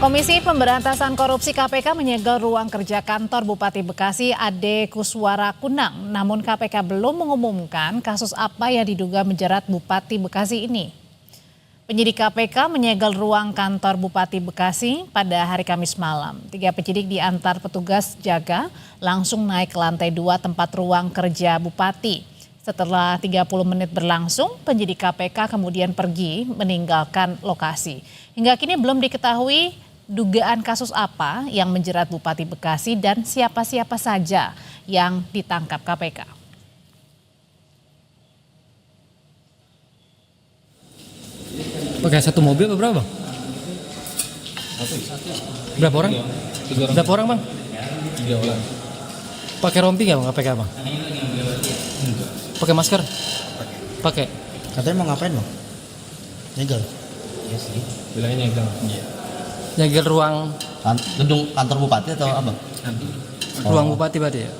Komisi Pemberantasan Korupsi KPK menyegel ruang kerja kantor Bupati Bekasi Ade Kuswara Kunang. Namun KPK belum mengumumkan kasus apa yang diduga menjerat Bupati Bekasi ini. Penyidik KPK menyegel ruang kantor Bupati Bekasi pada hari Kamis malam. 3 penyidik diantar petugas jaga langsung naik ke lantai 2 tempat ruang kerja Bupati. Setelah 30 menit berlangsung, penyidik KPK kemudian pergi meninggalkan lokasi. Hingga kini belum diketahui dugaan kasus apa yang menjerat Bupati Bekasi dan siapa-siapa saja yang ditangkap KPK. Pakai satu mobil atau berapa, Bang? Berapa orang? Berapa orang, Bang? 3 orang. Pakai rompi nggak, Bang, KPK, Bang? Pakai masker? Pakai. Katanya mau ngapain, Bang? Nyegel. Iya sih. Bilangnya nyegel. Iya. Nyegel ruang Gedung kantor bupati atau apa? ruang bupati berarti ya?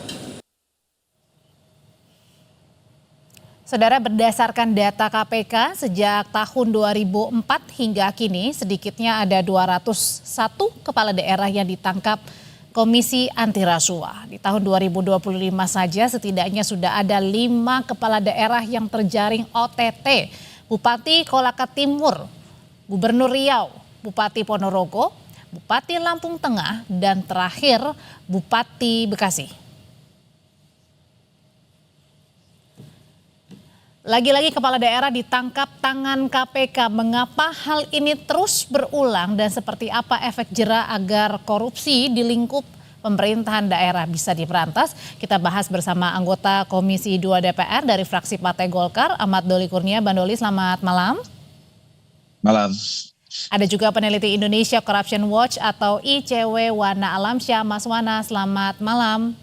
Saudara, berdasarkan data KPK sejak tahun 2004 hingga kini sedikitnya ada 201 kepala daerah yang ditangkap Komisi Anti Rasuah. Di tahun 2025 saja setidaknya sudah ada 5 kepala daerah yang terjaring OTT. Bupati Kolaka Timur, Gubernur Riau, Bupati Ponorogo, Bupati Lampung Tengah, dan terakhir Bupati Bekasi. Lagi-lagi kepala daerah ditangkap tangan KPK. Mengapa hal ini terus berulang dan seperti apa efek jera agar korupsi di lingkup pemerintahan daerah bisa diberantas? Kita bahas bersama anggota Komisi 2 DPR dari fraksi Partai Golkar, Ahmad Doli Kurnia. Bang Doli, selamat malam. Malam. Ada juga peneliti Indonesia Corruption Watch atau ICW Wana Alamsyah. Mas Wana, selamat malam.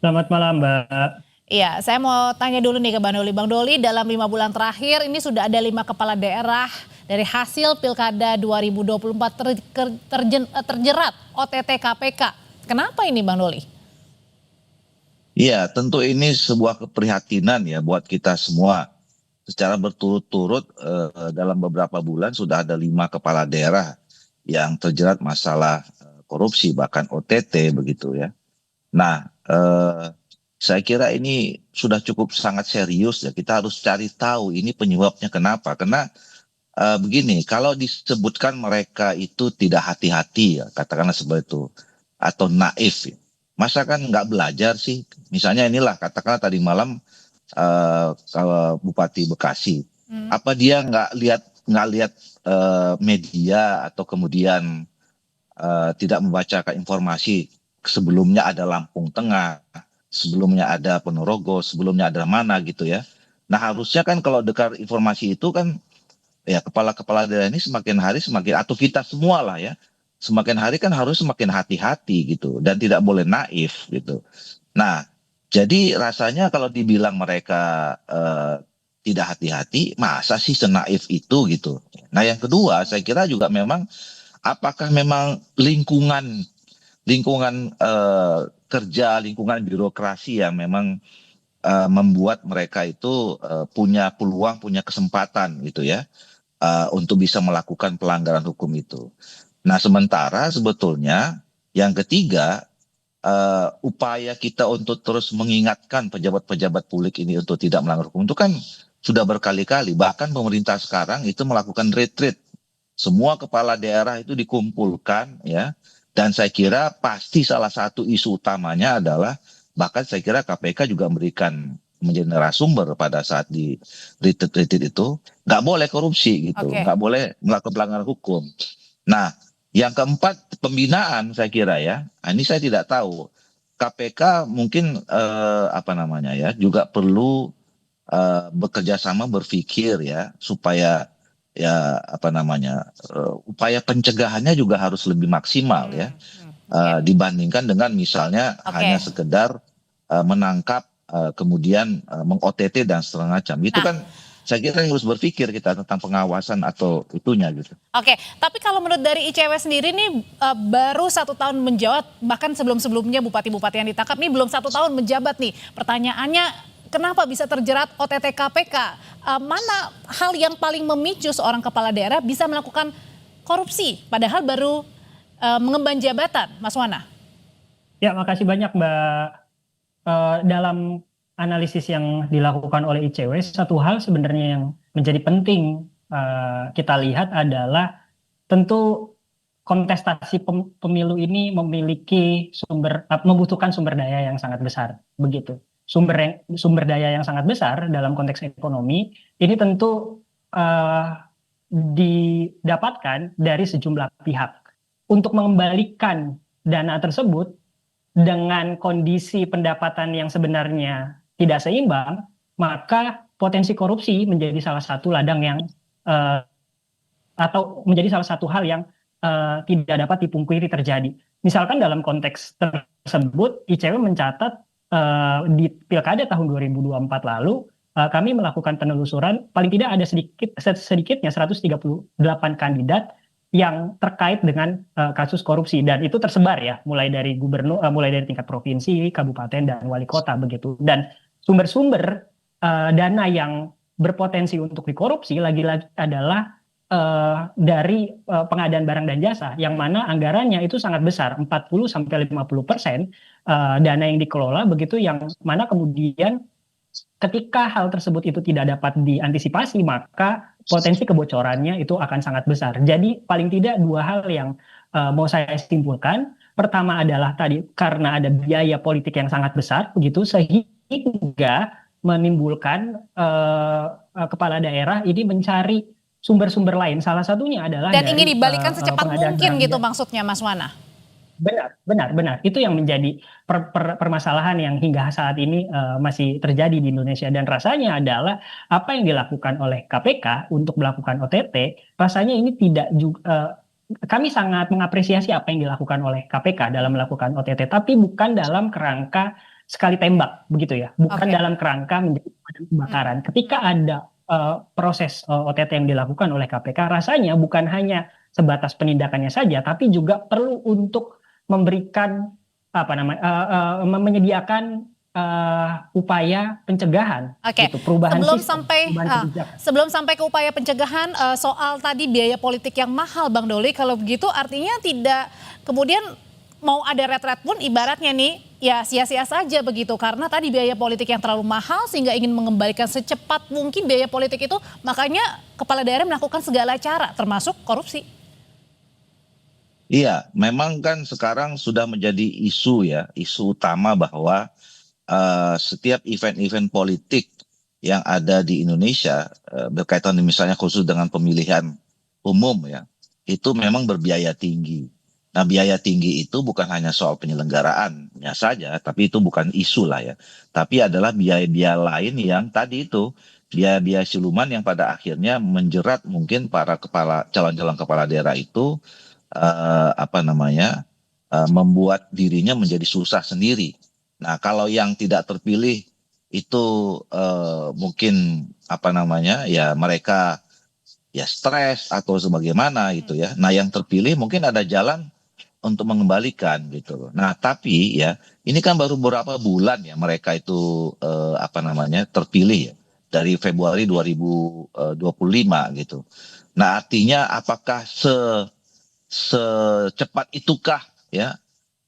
Selamat malam, Mbak. Iya, saya mau tanya dulu nih ke Bang Doli. Bang Doli, dalam 5 bulan terakhir ini sudah ada 5 kepala daerah dari hasil Pilkada 2024 terjerat OTT KPK. Kenapa ini, Bang Doli? Iya, tentu ini sebuah keprihatinan ya buat kita semua. Secara berturut-turut dalam beberapa bulan sudah ada 5 kepala daerah yang terjerat masalah korupsi, bahkan OTT begitu ya. Nah, saya kira ini sudah cukup sangat serius ya. Kita harus cari tahu ini penyebabnya kenapa. Karena begini, kalau disebutkan mereka itu tidak hati-hati ya, katakanlah seperti itu, atau naif ya. Masa kan nggak belajar sih? Misalnya inilah, katakanlah tadi malam kalau Bupati Bekasi, apa dia nggak lihat media atau kemudian tidak membacakan informasi sebelumnya ada Lampung Tengah, sebelumnya ada Ponorogo, sebelumnya ada mana gitu ya. Nah harusnya kan kalau dengar informasi itu kan ya kepala-kepala daerah ini semakin hari semakin, atau kita semua lah ya, semakin hari kan harus semakin hati-hati gitu dan tidak boleh naif gitu. Nah jadi rasanya kalau dibilang mereka tidak hati-hati, masa sih senaif itu gitu. Nah yang kedua saya kira juga memang apakah memang lingkungan kerja, lingkungan birokrasi yang memang membuat mereka itu punya peluang, punya kesempatan gitu ya untuk bisa melakukan pelanggaran hukum itu. Nah sementara sebetulnya yang ketiga, upaya kita untuk terus mengingatkan pejabat-pejabat publik ini untuk tidak melanggar hukum itu kan sudah berkali-kali. Bahkan pemerintah sekarang itu melakukan retreat. Semua kepala daerah itu dikumpulkan ya. Dan saya kira pasti salah satu isu utamanya adalah, bahkan saya kira KPK juga memberikan menjadi narasumber pada saat di retreat itu, nggak boleh korupsi gitu, nggak boleh melakukan pelanggaran hukum. Nah, yang keempat pembinaan saya kira ya, ini saya tidak tahu. KPK mungkin juga perlu bekerja sama berpikir ya supaya upaya pencegahannya juga harus lebih maksimal ya dibandingkan dengan misalnya hanya sekedar menangkap kemudian meng-OTT dan segala macam. Itu kan saya kira harus berpikir kita tentang pengawasan atau itunya gitu. Oke, tapi kalau menurut dari ICW sendiri nih baru 1 tahun menjabat, bahkan sebelum-sebelumnya bupati-bupati yang ditangkap nih belum 1 tahun menjabat nih. Pertanyaannya, kenapa bisa terjerat OTT KPK? Mana hal yang paling memicu seorang kepala daerah bisa melakukan korupsi? Padahal baru mengemban jabatan, Mas Wana? Ya, makasih banyak Mbak. Dalam analisis yang dilakukan oleh ICW, satu hal sebenarnya yang menjadi penting kita lihat adalah tentu kontestasi pemilu ini membutuhkan sumber daya yang sangat besar, begitu. Sumber daya yang sangat besar dalam konteks ekonomi ini tentu didapatkan dari sejumlah pihak. Untuk mengembalikan dana tersebut dengan kondisi pendapatan yang sebenarnya tidak seimbang, maka potensi korupsi menjadi salah satu ladang yang atau menjadi salah satu hal yang tidak dapat dipungkiri terjadi. Misalkan dalam konteks tersebut, ICW mencatat di Pilkada tahun 2024 lalu, kami melakukan penelusuran, paling tidak ada sedikitnya 138 kandidat yang terkait dengan kasus korupsi, dan itu tersebar ya, mulai dari gubernur, mulai dari tingkat provinsi, kabupaten, dan wali kota begitu. Dan sumber-sumber dana yang berpotensi untuk dikorupsi lagi-lagi adalah dari pengadaan barang dan jasa, yang mana anggarannya itu sangat besar, 40-50% dana yang dikelola begitu, yang mana kemudian ketika hal tersebut itu tidak dapat diantisipasi, maka potensi kebocorannya itu akan sangat besar. Jadi paling tidak dua hal yang mau saya simpulkan. Pertama adalah tadi karena ada biaya politik yang sangat besar begitu, sehingga menimbulkan kepala daerah ini mencari sumber-sumber lain. Salah satunya adalah dan ingin dibalikkan secepat mungkin gitu belanja. maksudnya, Mas Wana? Benar. Itu yang menjadi permasalahan yang hingga saat ini masih terjadi di Indonesia, dan rasanya adalah apa yang dilakukan oleh KPK untuk melakukan OTT, rasanya ini tidak juga, kami sangat mengapresiasi apa yang dilakukan oleh KPK dalam melakukan OTT, tapi bukan dalam kerangka sekali tembak begitu ya, bukan dalam kerangka menjadi pemadam kebakaran. Ketika ada proses OTT yang dilakukan oleh KPK, rasanya bukan hanya sebatas penindakannya saja, tapi juga perlu untuk memberikan menyediakan upaya pencegahan. Oke. Gitu, perubahan Sebelum sampai ke upaya pencegahan, soal tadi biaya politik yang mahal, Bang Doli, kalau begitu artinya tidak kemudian mau ada retret pun ibaratnya nih ya sia-sia saja begitu, karena tadi biaya politik yang terlalu mahal sehingga ingin mengembalikan secepat mungkin biaya politik itu, makanya kepala daerah melakukan segala cara termasuk korupsi. Iya, memang kan sekarang sudah menjadi isu ya, isu utama bahwa setiap event-event politik yang ada di Indonesia berkaitan misalnya khusus dengan pemilihan umum ya, itu memang berbiaya tinggi. Nah, biaya tinggi itu bukan hanya soal penyelenggaraannya saja, tapi itu bukan isu lah ya. Tapi adalah biaya-biaya lain yang tadi itu, biaya-biaya siluman yang pada akhirnya menjerat mungkin para calon-calon kepala daerah itu membuat dirinya menjadi susah sendiri. Nah, kalau yang tidak terpilih itu mungkin ya mereka ya stres atau sebagaimana gitu ya. Nah, yang terpilih mungkin ada jalan untuk mengembalikan gitu loh. Nah, tapi ya ini kan baru beberapa bulan ya mereka itu terpilih ya, dari Februari 2025 gitu. Nah, artinya apakah secepat itukah ya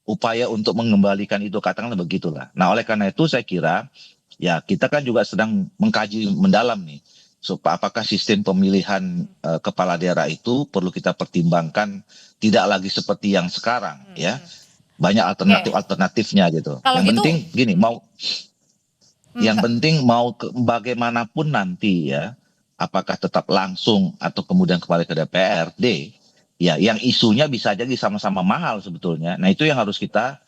upaya untuk mengembalikan itu, katakanlah begitulah. Nah, oleh karena itu saya kira ya kita kan juga sedang mengkaji mendalam nih, supaya apakah sistem pemilihan kepala daerah itu perlu kita pertimbangkan tidak lagi seperti yang sekarang ya, banyak alternatifnya gitu. Kalau yang gitu, penting gini, yang penting bagaimanapun nanti ya, apakah tetap langsung atau kemudian kembali ke DPRD ya, yang isunya bisa jadi sama-sama mahal sebetulnya. Nah, itu yang harus kita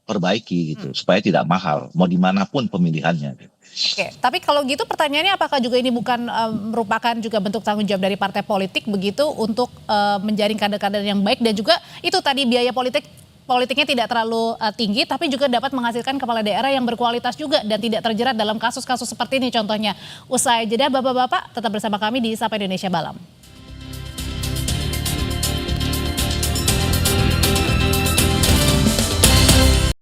perbaiki gitu, supaya tidak mahal mau dimanapun pemilihannya gitu. Oke, tapi kalau gitu pertanyaannya apakah juga ini bukan merupakan juga bentuk tanggung jawab dari partai politik begitu untuk menjaring kader-kader yang baik, dan juga itu tadi biaya politiknya tidak terlalu tinggi tapi juga dapat menghasilkan kepala daerah yang berkualitas juga dan tidak terjerat dalam kasus-kasus seperti ini contohnya. Usai jeda, Bapak-bapak tetap bersama kami di Sapa Indonesia Malam.